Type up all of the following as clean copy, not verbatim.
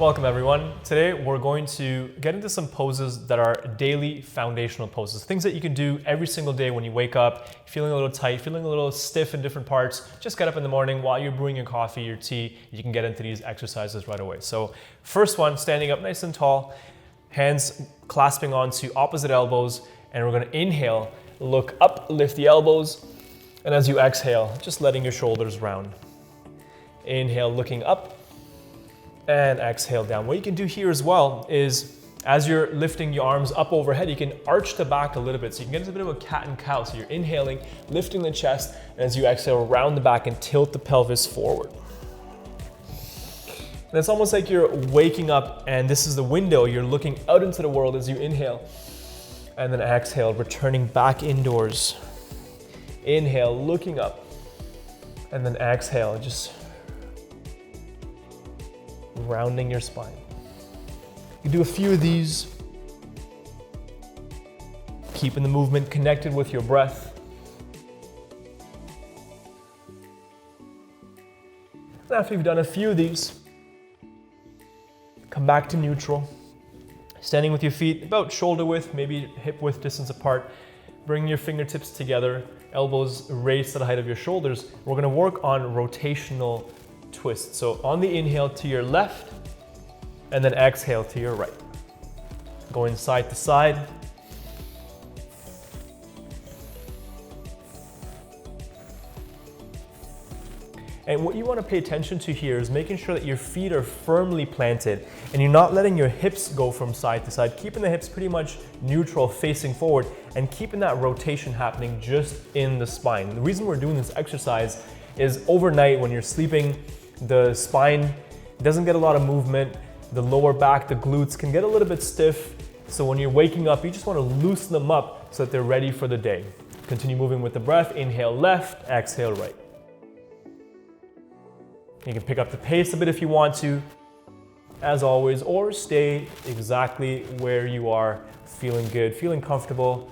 Welcome everyone. Today we're going to get into some poses that are daily foundational poses. Things that you can do every single day when you wake up, feeling a little tight, feeling a little stiff in different parts. Just get up in the morning while you're brewing your coffee, your tea, you can get into these exercises right away. So first one, standing up nice and tall, hands clasping onto opposite elbows, and we're gonna inhale, look up, lift the elbows, and as you exhale, just letting your shoulders round. Inhale, looking up, and exhale down. What you can do here as well is, as you're lifting your arms up overhead, you can arch the back a little bit. So you can get into a bit of a cat and cow. So you're inhaling, lifting the chest, and as you exhale, round the back and tilt the pelvis forward. And it's almost like you're waking up and this is the window. You're looking out into the world as you inhale. And then exhale, returning back indoors. Inhale, looking up. And then exhale, just rounding your spine. You do a few of these, keeping the movement connected with your breath. And after you've done a few of these, come back to neutral. Standing with your feet about shoulder width, maybe hip width distance apart. Bring your fingertips together, elbows raised to the height of your shoulders. We're gonna work on rotational twists. So on the inhale to your left, and then exhale to your right. Going side to side. And what you want to pay attention to here is making sure that your feet are firmly planted and you're not letting your hips go from side to side, keeping the hips pretty much neutral facing forward and keeping that rotation happening just in the spine. The reason we're doing this exercise is overnight when you're sleeping, the spine doesn't get a lot of movement, the lower back, the glutes can get a little bit stiff. So when you're waking up, you just want to loosen them up so that they're ready for the day. Continue moving with the breath. Inhale left, exhale right. You can pick up the pace a bit if you want to, as always, or stay exactly where you are, feeling good, feeling comfortable.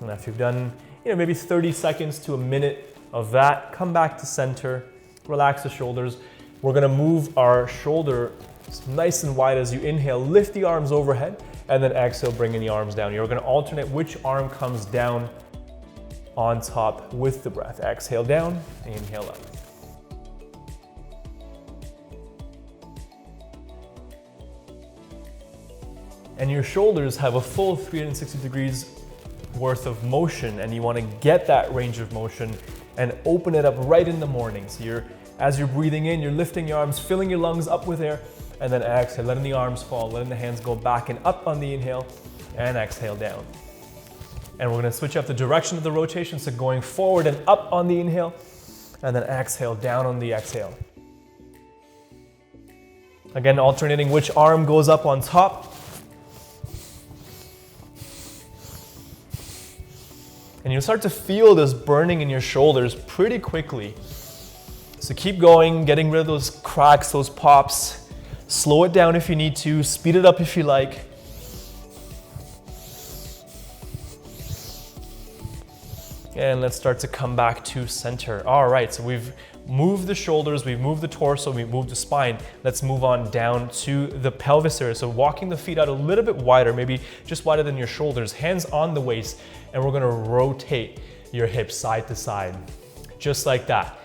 And after you've done, maybe 30 seconds to a minute of that, come back to center, relax the shoulders. We're gonna move our shoulder nice and wide as you inhale, lift the arms overhead, and then exhale, bringing the arms down. You're gonna alternate which arm comes down on top with the breath. Exhale down, inhale up. And your shoulders have a full 360 degrees worth of motion, and you want to get that range of motion and open it up right in the morning. So as you're breathing in, you're lifting your arms, filling your lungs up with air, and then exhale, letting the arms fall, letting the hands go back and up on the inhale, and exhale down. And we're gonna switch up the direction of the rotation, so going forward and up on the inhale, and then exhale, down on the exhale. Again, alternating which arm goes up on top. And you'll start to feel this burning in your shoulders pretty quickly. So keep going, getting rid of those cracks, those pops. Slow it down if you need to, speed it up if you like. And let's start to come back to center. All right, so we've moved the shoulders, we've moved the torso, we've moved the spine. Let's move on down to the pelvis area. So walking the feet out a little bit wider, maybe just wider than your shoulders, hands on the waist, and we're gonna rotate your hips side to side, just like that.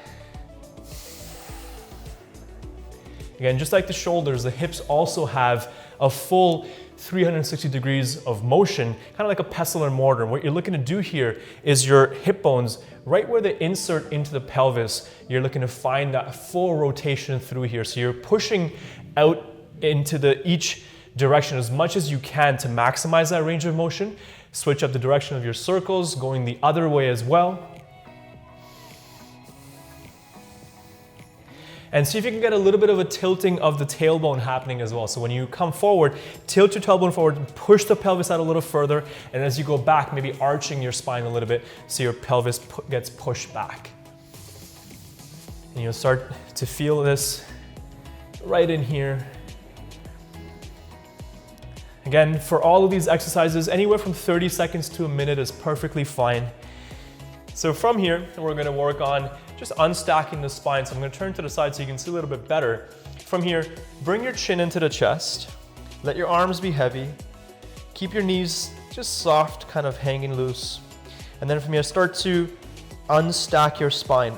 Again, just like the shoulders, the hips also have a full 360 degrees of motion, kind of like a pestle and mortar. What you're looking to do here is your hip bones, right where they insert into the pelvis, you're looking to find that full rotation through here. So you're pushing out into each direction as much as you can to maximize that range of motion. Switch up the direction of your circles, going the other way as well. And see if you can get a little bit of a tilting of the tailbone happening as well. So when you come forward, tilt your tailbone forward, push the pelvis out a little further, and as you go back, maybe arching your spine a little bit so your pelvis gets pushed back. And you'll start to feel this right in here. Again, for all of these exercises, anywhere from 30 seconds to a minute is perfectly fine. So from here, we're gonna work on just unstacking the spine. So I'm gonna turn to the side so you can see a little bit better. From here, bring your chin into the chest. Let your arms be heavy. Keep your knees just soft, kind of hanging loose. And then from here, start to unstack your spine,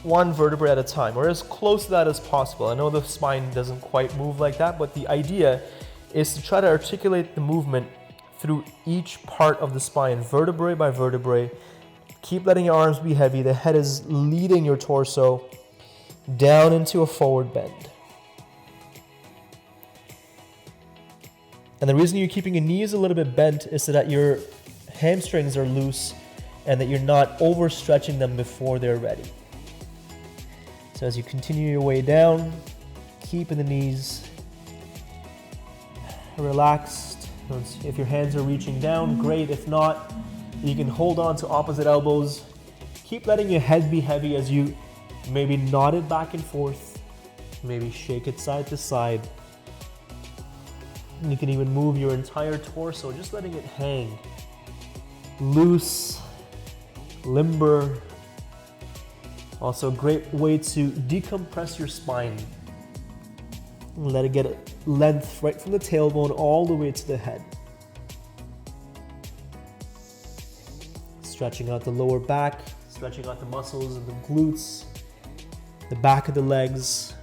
one vertebrae at a time, or as close to that as possible. I know the spine doesn't quite move like that, but the idea is to try to articulate the movement through each part of the spine, vertebrae by vertebrae. Keep letting your arms be heavy. The head is leading your torso down into a forward bend. And the reason you're keeping your knees a little bit bent is so that your hamstrings are loose and that you're not overstretching them before they're ready. So as you continue your way down, keeping the knees relaxed. If your hands are reaching down, great. If not, you can hold on to opposite elbows. Keep letting your head be heavy as you maybe nod it back and forth, maybe shake it side to side. And you can even move your entire torso, just letting it hang. Loose, limber. Also a great way to decompress your spine. Let it get length right from the tailbone all the way to the head. Stretching out the lower back, stretching out the muscles of the glutes, the back of the legs.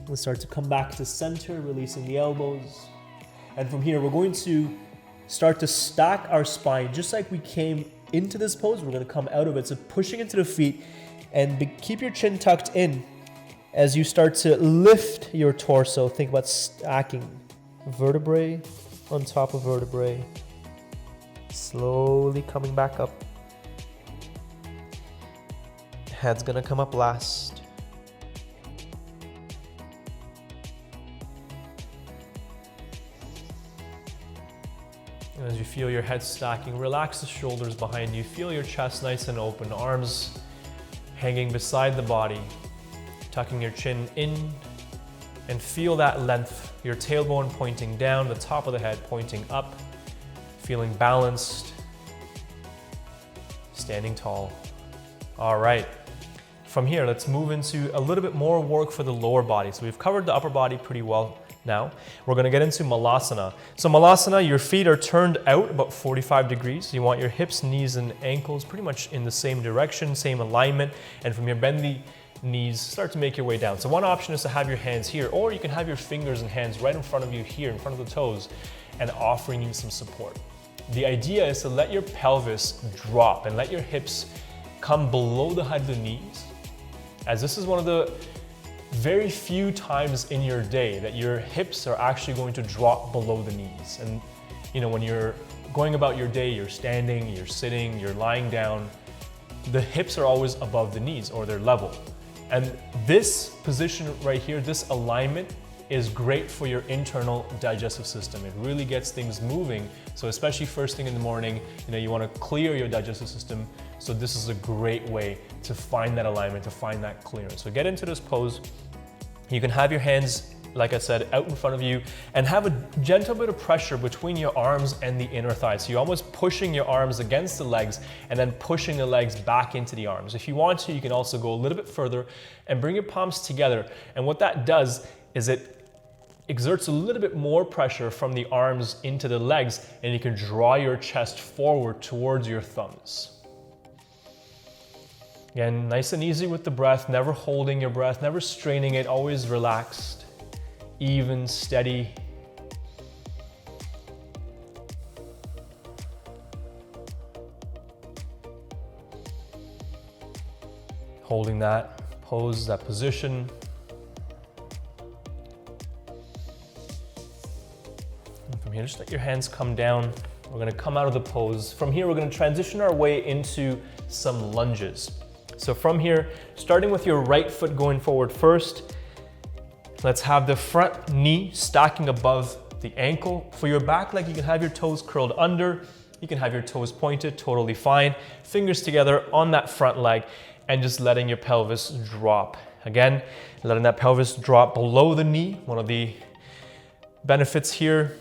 We'll start to come back to center, releasing the elbows. And from here, we're going to start to stack our spine just like we came into this pose. We're going to come out of it. So pushing into the feet and keep your chin tucked in as you start to lift your torso. Think about stacking vertebrae on top of vertebrae. Slowly coming back up. Head's going to come up last. As you feel your head stacking, relax the shoulders behind you. Feel your chest nice and open, arms hanging beside the body, tucking your chin in, and feel that length. Your tailbone pointing down, the top of the head pointing up, feeling balanced, standing tall. All right. From here, let's move into a little bit more work for the lower body. So we've covered the upper body pretty well. Now, we're gonna get into Malasana. So Malasana, your feet are turned out about 45 degrees. You want your hips, knees, and ankles pretty much in the same direction, same alignment. And from your bendy knees, start to make your way down. So one option is to have your hands here, or you can have your fingers and hands right in front of you here, in front of the toes, and offering you some support. The idea is to let your pelvis drop and let your hips come below the height of the knees, as this is one of the very few times in your day that your hips are actually going to drop below the knees. And you know, when you're going about your day, you're standing, you're sitting, you're lying down, the hips are always above the knees, or they're level. And this position right here, this alignment, is great for your internal digestive system. It really gets things moving. So especially first thing in the morning, you know, you want to clear your digestive system. So this is a great way to find that alignment, to find that clearance. So get into this pose. You can have your hands, like I said, out in front of you, and have a gentle bit of pressure between your arms and the inner thighs. So you're almost pushing your arms against the legs and then pushing the legs back into the arms. If you want to, you can also go a little bit further and bring your palms together. And what that does is it exerts a little bit more pressure from the arms into the legs, and you can draw your chest forward towards your thumbs. Again, nice and easy with the breath, never holding your breath, never straining it, always relaxed, even, steady. Holding that pose, that position. And from here, just let your hands come down. We're gonna come out of the pose. From here, we're gonna transition our way into some lunges. So from here, starting with your right foot going forward first, let's have the front knee stacking above the ankle. For your back leg, you can have your toes curled under, you can have your toes pointed, totally fine. Fingers together on that front leg and just letting your pelvis drop. Again, letting that pelvis drop below the knee. One of the benefits here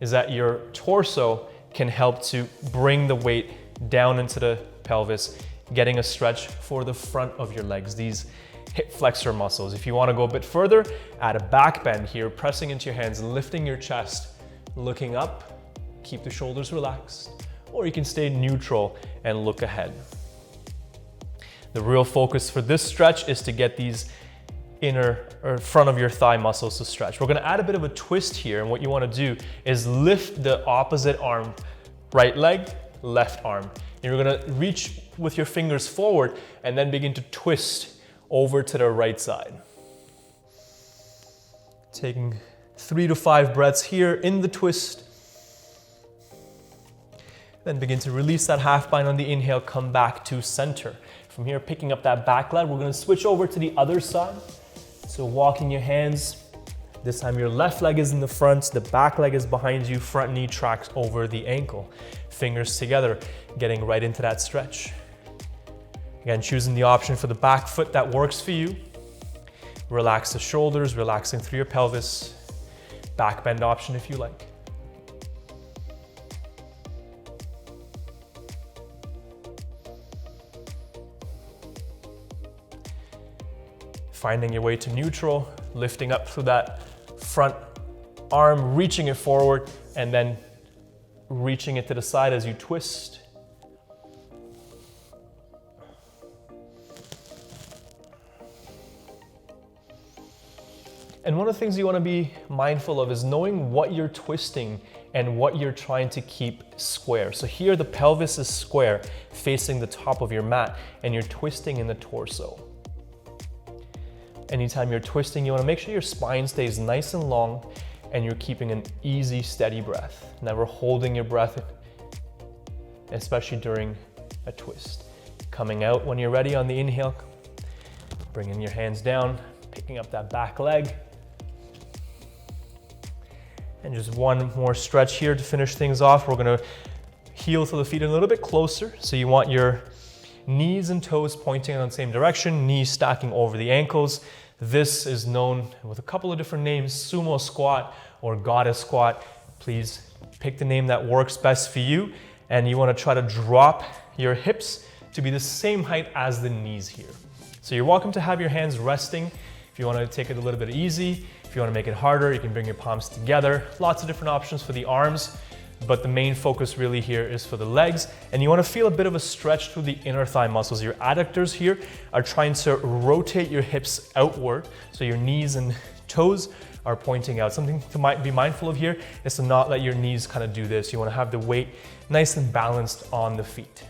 is that your torso can help to bring the weight down into the pelvis, getting a stretch for the front of your legs, these hip flexor muscles. If you want to go a bit further, add a back bend here, pressing into your hands, lifting your chest, looking up, keep the shoulders relaxed, or you can stay neutral and look ahead. The real focus for this stretch is to get these inner or front of your thigh muscles to stretch. We're going to add a bit of a twist here, and what you want to do is lift the opposite arm, right leg, left arm. And you're going to reach with your fingers forward and then begin to twist over to the right side. Taking 3 to 5 breaths here in the twist. Then begin to release that half bind on the inhale, come back to center. From here, picking up that back leg, we're going to switch over to the other side. So walking your hands, this time your left leg is in the front, the back leg is behind you, front knee tracks over the ankle. Fingers together, getting right into that stretch. Again, choosing the option for the back foot that works for you. Relax the shoulders, relaxing through your pelvis. Back bend option if you like. Finding your way to neutral, lifting up through that front arm, reaching it forward, and then reaching it to the side as you twist. And one of the things you want to be mindful of is knowing what you're twisting and what you're trying to keep square. So here the pelvis is square, facing the top of your mat, and you're twisting in the torso. Anytime you're twisting, you want to make sure your spine stays nice and long and you're keeping an easy, steady breath. Never holding your breath, especially during a twist. Coming out when you're ready on the inhale, bringing your hands down, picking up that back leg. And just one more stretch here to finish things off. We're going to heel to the feet a little bit closer. So you want your knees and toes pointing in the same direction, knees stacking over the ankles. This is known with a couple of different names, Sumo Squat or Goddess Squat. Please pick the name that works best for you. And you want to try to drop your hips to be the same height as the knees here. So you're welcome to have your hands resting. If you want to take it a little bit easy, if you want to make it harder, you can bring your palms together. Lots of different options for the arms, but the main focus really here is for the legs. And you want to feel a bit of a stretch through the inner thigh muscles. Your adductors here are trying to rotate your hips outward, so your knees and toes are pointing out. Something to be mindful of here is to not let your knees kind of do this. You want to have the weight nice and balanced on the feet.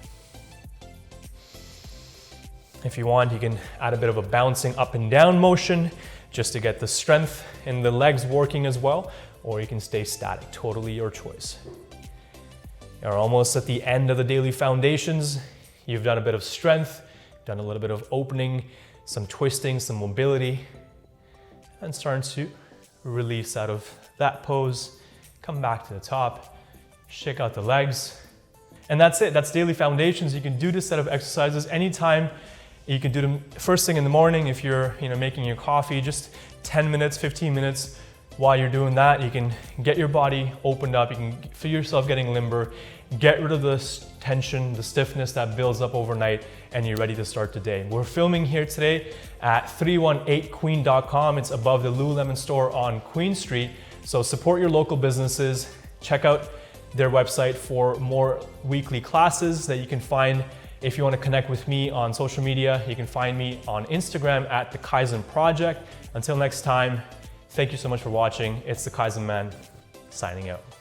If you want, you can add a bit of a bouncing up and down motion just to get the strength in the legs working as well, or you can stay static, totally your choice. You're almost at the end of the daily foundations. You've done a bit of strength, done a little bit of opening, some twisting, some mobility, and starting to release out of that pose. Come back to the top, shake out the legs, and that's it. That's daily foundations. You can do this set of exercises anytime. You can do them first thing in the morning if you're making your coffee, just 10 minutes, 15 minutes. While you're doing that, you can get your body opened up. You can feel yourself getting limber, get rid of the tension, the stiffness that builds up overnight, and you're ready to start the day. We're filming here today at 318queen.com. It's above the Lululemon store on Queen Street. So support your local businesses. Check out their website for more weekly classes that you can find. If you want to connect with me on social media, you can find me on Instagram at the Kaizen Projekt. Until next time, thank you so much for watching. It's the Kaizen Man signing out.